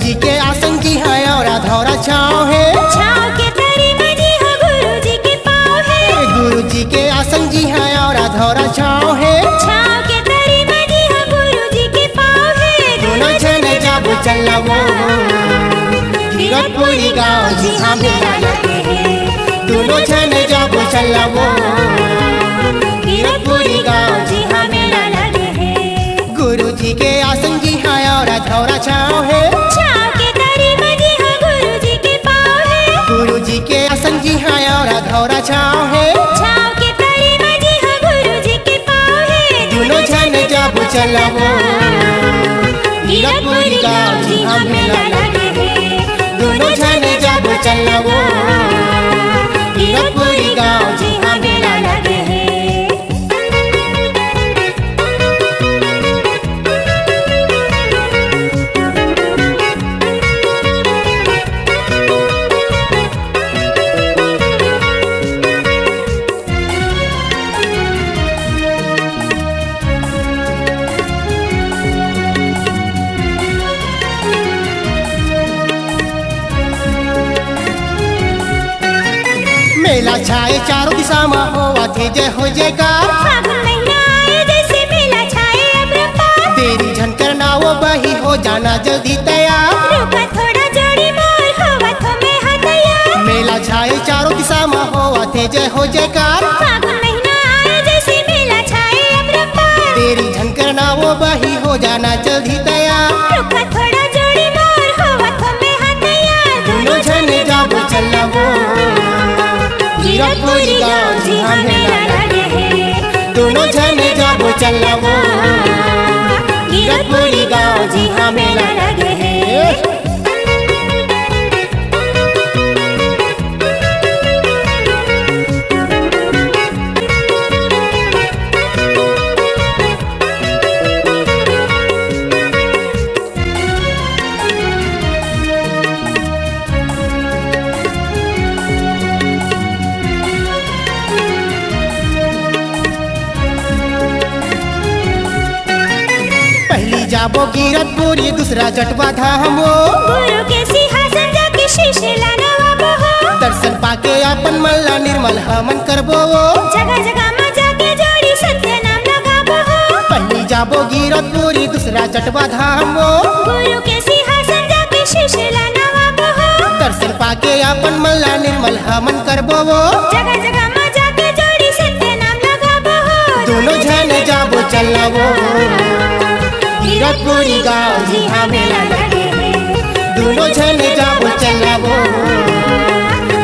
जी के आसन जी है और धौरा छाँव है। छाँव के तरी में जी हाँ गुरु जी के पाँव है। गुरु जी के आसन जी है और धौरा छाँव है। छाँव के तरी में जी हाँ गुरु जी के पाँव है। दोनों जने जाबो चला वो गिरतपुरी गाँव जी हाँ मेला लगे है। दोनों जने जाबो चला वो गिरतपुरी गाँव जी हाँ मेला लगे है। गुरु जी के आसन जी है और धौरा छाँव है। छाँव के तरी में जी हाँ गुरु जी के पाँव है। गुरु जी के आसन जी है और धौरा छाँव है। छाँव के तरी में जी हाँ गुरु जी के पाँव है। दोनों जने जाबो चला वो गिरतपुरी गाँव जी हाँ मेला लगे है। दोनों जने जाबो चला वो गिरतपुरी गाँव जी हाँ मेला लगे है। मेला छाए चारों दिशा में होवा थे जय हो जयकार। फागुन महीना आए जैसे मेला छाए अब्रपार। तेरी झनकर ना वो बही हो जाना जल्दी तैयार। रुका थोड़ा जोड़ी मोर होवा तो मैं हाँ तैयार। मेला छाए चारों दिशा में होवा थे जय हो जयकार। फागुन महीना आए जैसे मेला छाए अब्रपार। तेरी झनकर ना वो बही हो जाना जल्दी तैयार। रुका थोड़ा जोड़ी मोर होवा तो मैं हाँ तैयार। दोनों जने जाबो चला वो गिरतपुरी गाँव जी हाँ मेला लगे है। दोनों जने जाबो चला वो गिरतपुरी गाँव जी हाँ मेला लगे है। जाबो गिरतपुरी दूसरा जटवा धाम वो गुरु के सिंहासन जाके शीश लाना हो। दर्शन पाके अपन मल्ला निर्मल हमन करबो वो। जगह जगह में जाके जोड़ी सत्य नाम लगाबो हो। पहली जाबो गिरतपुरी दूसरा जटवा धाम वो गुरु के सिंहासन जाके शीश लाना हो। दर्शन पाके अपन मल्ला निर्मल हमन करबो वो। जगह जगह में जाके जोड़ी सत्य नाम लगाबो हो। दोनों जने जाबो चला वो गिरतपुरी गाँव जी हाँ मेला लगे है। दोनों जने जाबो चला वो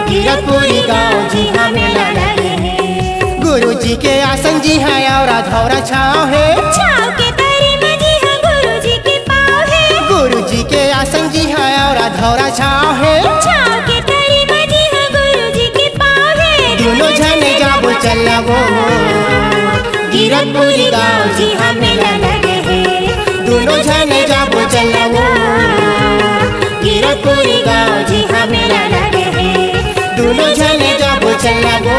गिरतपुरी गाँव जी हाँ मेला लगे है। गुरु जी के आसन जी है और धौरा छाँव है। छाँव के तरी में जी हाँ गुरु जी के पाँव है। गुरु जी के आसन जी है और धौरा छाँव है। छाँव के तरी में जी हाँ गुरु जी के पाँव है। दोनों जने जाबो चला वो गिरतपुरी गाँव जी हाँ मेला लगे है। दोनों जने जाबो चला वो गिरतपुरी गाँव जी हाँ मेला लगे है। दोनों जने जाबो चला वो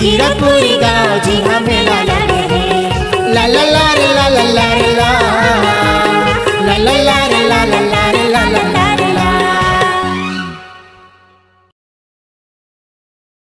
गिरतपुरी गाँव जी हाँ मेला लगे।